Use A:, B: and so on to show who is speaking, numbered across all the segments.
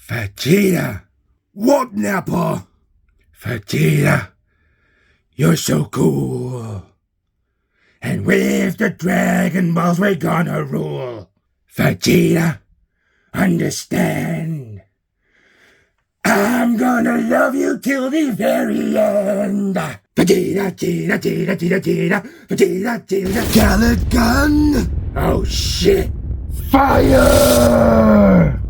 A: Vegeta! What, Nappa? Vegeta, you're so cool. And with the Dragon Balls we're gonna rule. Vegeta, understand. I'm gonna love you till the very end. Vegeta, Vegeta, Vegeta, Vegeta, Vegeta, Vegeta, Gallet gun! Oh shit! Fire!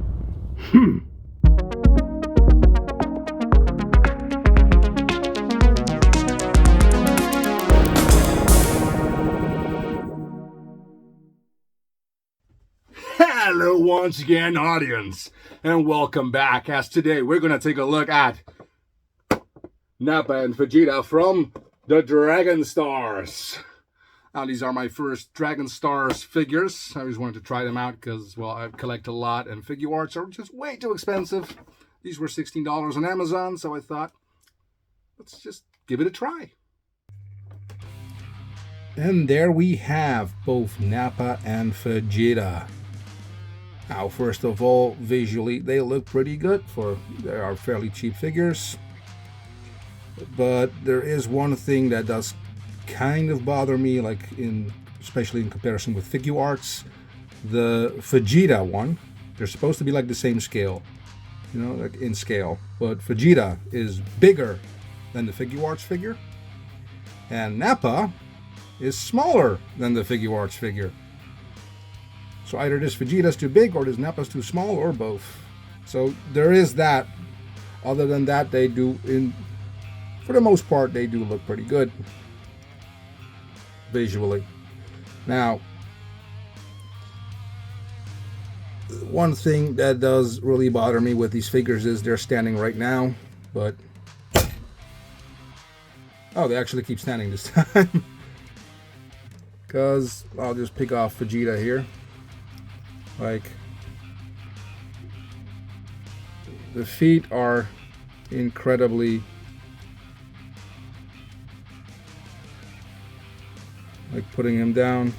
B: Hello once again, audience, and welcome back, as today we're going to take a look at Nappa and Vegeta from the Dragon Stars. Now, these are my first Dragon Stars figures. I always wanted to try them out because, well, I collect a lot, and figure arts are just way too expensive. These were $16 on Amazon, so I thought, let's just give it a try. And there we have both Nappa and Vegeta. Now, first of all, visually, they look pretty good. They are fairly cheap figures. But there is one thing that does kind of bother me, especially in comparison with figure arts. The Vegeta one, they're supposed to be like the same scale, like in scale. But Vegeta is bigger than the figure arts figure. And Nappa is smaller than the figure arts figure. So either this Vegeta's too big, or this Nappa's too small, or both. So there is that. Other than that, for the most part, they do look pretty good visually. Now, one thing that does really bother me with these figures is they're standing right now, but they actually keep standing this time. Because I'll just pick off Vegeta here. The feet are incredibly putting him down.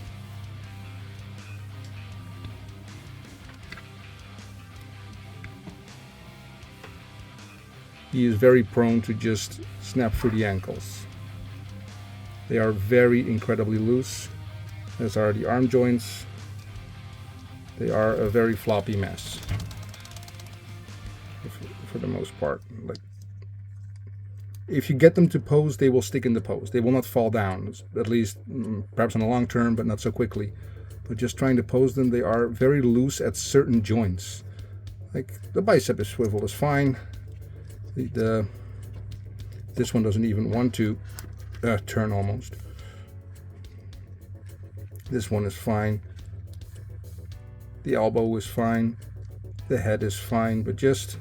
B: He is very prone to just snap through the ankles. They are incredibly loose, as are the arm joints. They are a very floppy mess, for the most part. If you get them to pose, they will stick in the pose. They will not fall down, at least perhaps in the long term, but not so quickly. But just trying to pose them, they are very loose at certain joints. The bicep swivel is fine. This one doesn't even want to turn almost. This one is fine. The elbow is fine. The head is fine, but just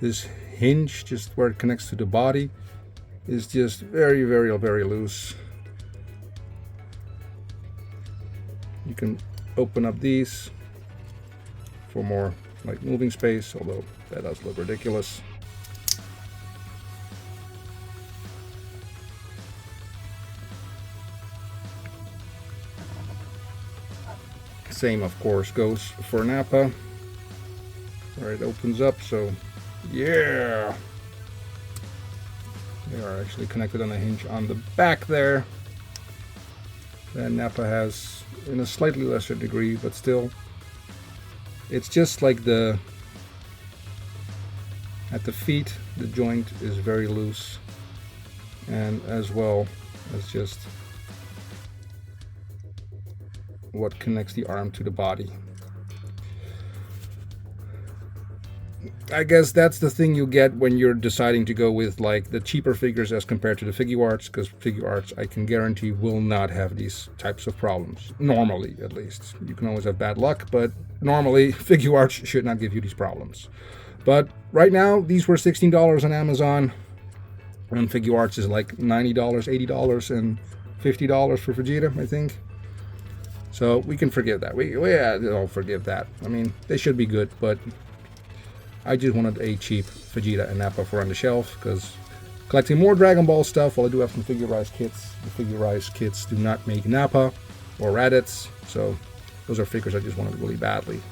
B: this hinge, just where it connects to the body, is just very, very, very loose. You can open up these for more moving space, although that does look ridiculous. Same, of course, goes for Nappa, where it opens up, so yeah. They are actually connected on a hinge on the back there. Then Nappa has, in a slightly lesser degree, but still, it's just at the feet, the joint is very loose, and as well as just what connects the arm to the body. I guess that's the thing you get when you're deciding to go with the cheaper figures as compared to the figure arts, because figure arts, I can guarantee, will not have these types of problems. Normally, at least. You can always have bad luck, but normally figure arts should not give you these problems. But right now, these were $16 on Amazon, and figure arts is $90, $80, and $50 for Vegeta, I think. So we can forgive that. We don't forgive that. I mean, they should be good, but I just wanted a cheap Vegeta and Nappa for on the shelf, because collecting more Dragon Ball stuff, while I do have some figurized kits, the figurized kits do not make Nappa or Raditz, so those are figures I just wanted really badly.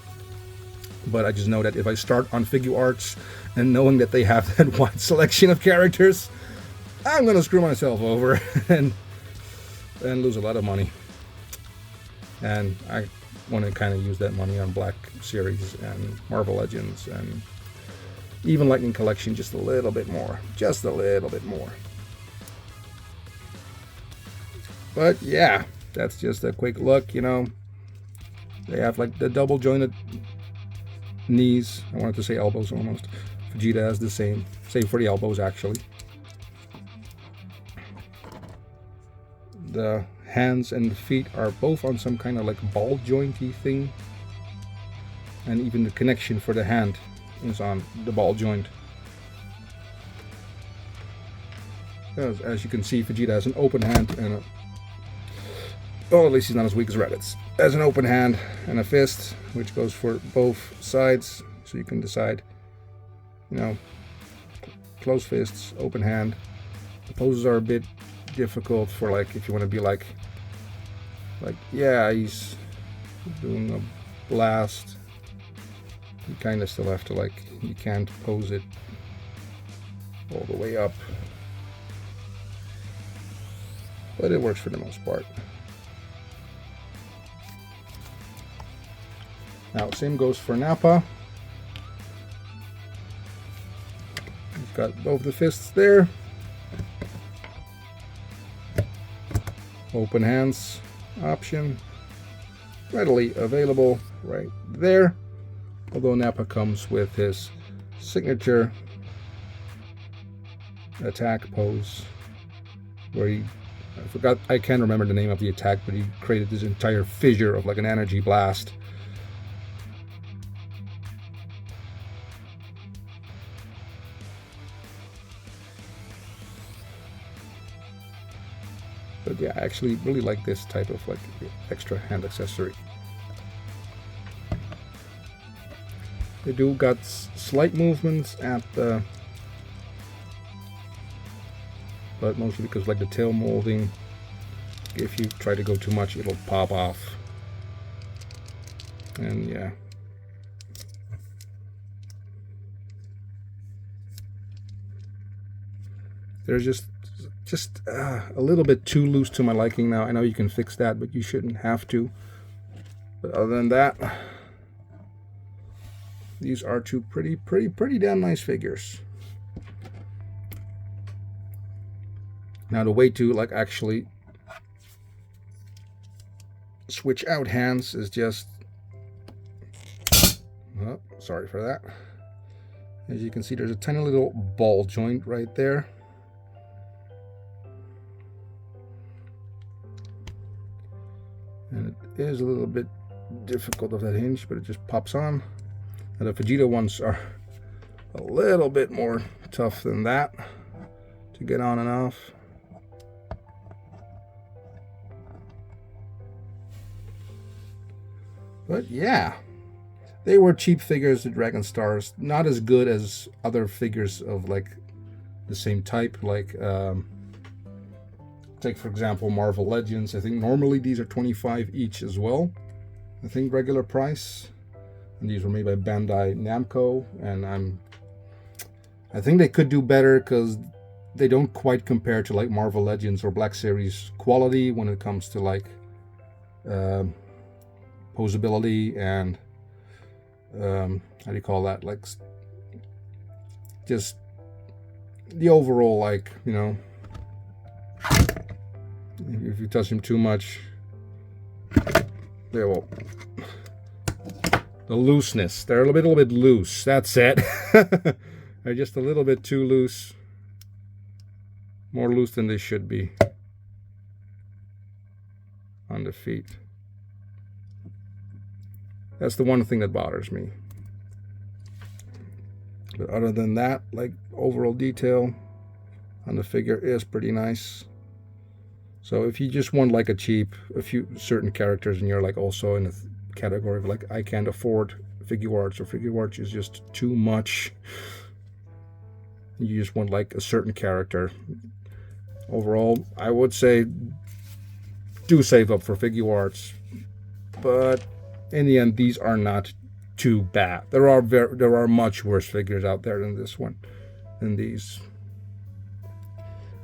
B: But I just know that if I start on Figure Arts and knowing that they have that wide selection of characters, I'm gonna screw myself over and lose a lot of money. And I want to kind of use that money on Black Series and Marvel Legends and even Lightning Collection just a little bit more. Just a little bit more. But yeah, that's just a quick look, you know. They have like the double jointed knees. I wanted to say elbows almost. Vegeta has the same. Same for the elbows actually. The hands and the feet are both on some kind of like ball jointy thing. And even the connection for the hand is on the ball joint. As you can see, Vegeta has an open hand and a... Oh, at least he's not as weak as Raditz. Has an open hand and a fist, which goes for both sides. So you can decide, you know, closed fists, open hand. The poses are a bit difficult for like if you want to be like yeah, he's doing a blast. You kind of still have to like, you can't pose it all the way up, but it works for the most part. Now same goes for Nappa. He's got both the fists there. Open hands option readily available right there. Although Nappa comes with his signature attack pose where I can't remember the name of the attack, but he created this entire fissure of like an energy blast. But yeah, I actually really like this type of like extra hand accessory. They do got slight movements at the, but mostly because like the tail molding, if you try to go too much, it'll pop off. And yeah. They're just a little bit too loose to my liking now. I know you can fix that, but you shouldn't have to. But other than that, these are two pretty damn nice figures. Now the way to like actually switch out hands is just, oh, sorry for that. As you can see, there's a tiny little ball joint right there. And it is a little bit difficult of that hinge, but it just pops on. And the Vegeta ones are a little bit more tough than that to get on and off. But yeah, they were cheap figures, the Dragon Stars. Not as good as other figures of like the same type, like take for example Marvel Legends. I think normally these are 25 each as well. I think regular price. And these were made by Bandai Namco, and I think they could do better because they don't quite compare to like Marvel Legends or Black Series quality when it comes to like posability and how do you call that, like just the overall, like, you know, if you touch them too much, they will. The looseness, they're a little bit loose. That's it. They're just a little bit too loose. More loose than they should be on the feet. That's the one thing that bothers me. But other than that, like, overall detail on the figure is pretty nice. So if you just want like a few certain characters and you're like also in a category of like, I can't afford Figure Arts, or Figure Arts is just too much, you just want like a certain character, overall I would say do save up for Figure Arts. But in the end, these are not too bad. There are much worse figures out there than this one, than these.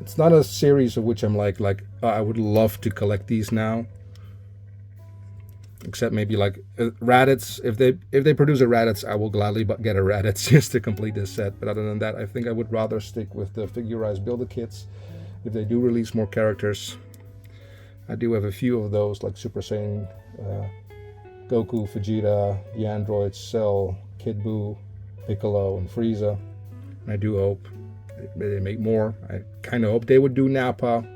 B: It's not a series of which I'm like I would love to collect these now. Except maybe like Raditz. If they produce a Raditz, I will gladly get a Raditz just to complete this set. But other than that, I think I would rather stick with the Figurized Build-A-Kits. If they do release more characters, I do have a few of those, like Super Saiyan, Goku, Vegeta, the androids, Cell, Kid Buu, Piccolo, and Frieza. And I do hope they make more. I kind of hope they would do Nappa,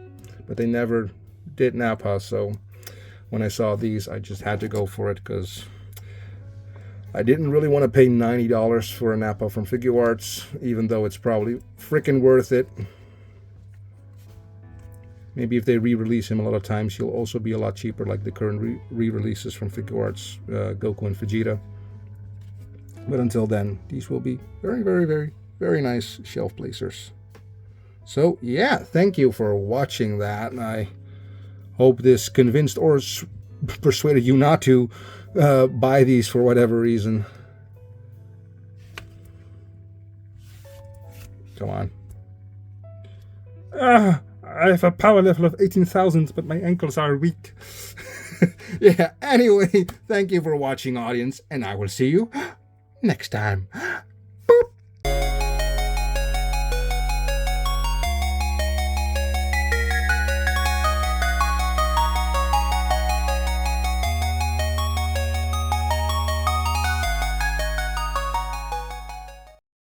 B: but they never did Nappa, so when I saw these, I just had to go for it because I didn't really want to pay $90 for a Nappa from Figuarts, even though it's probably freaking worth it. Maybe if they re-release him a lot of times, he'll also be a lot cheaper, like the current re-releases from Figuarts, Goku and Vegeta. But until then, these will be very, very, very, very nice shelf placers. So yeah, thank you for watching that. I hope this convinced or persuaded you not to buy these for whatever reason. Come on. I have a power level of 18,000, but my ankles are weak. Yeah, anyway, thank you for watching, audience, and I will see you next time.